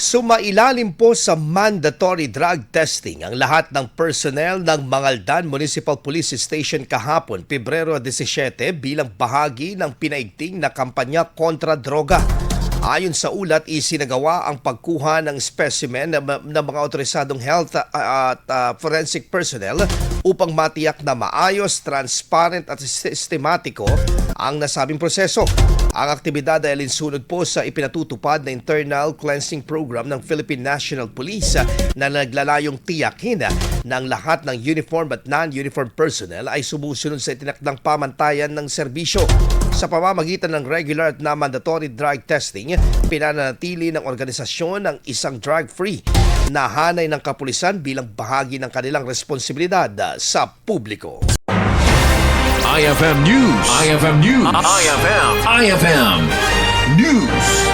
Sumailalim po sa mandatory drug testing ang lahat ng personnel ng Mangaldan Municipal Police Station kahapon, Pebrero 17 bilang bahagi ng pinaigting na kampanya kontra droga. Ayon sa ulat, isinagawa ang pagkuha ng specimen ng mga otorisadong health at forensic personnel upang matiyak na maayos, transparent at sistematiko ang nasabing proseso. Ang aktibidad ay alinsunod po sa ipinatutupad na internal cleansing program ng Philippine National Police na naglalayong tiyakin ng lahat ng uniform at non-uniform personnel ay sumusunod sa itinakdang pamantayan ng serbisyo. Sa pamamagitan ng regular at mandatory drug testing, pinananatili ng organisasyon ang isang drug-free na hanay ng kapulisan bilang bahagi ng kanilang responsibilidad sa publiko. IFM News. IFM News. IFM News.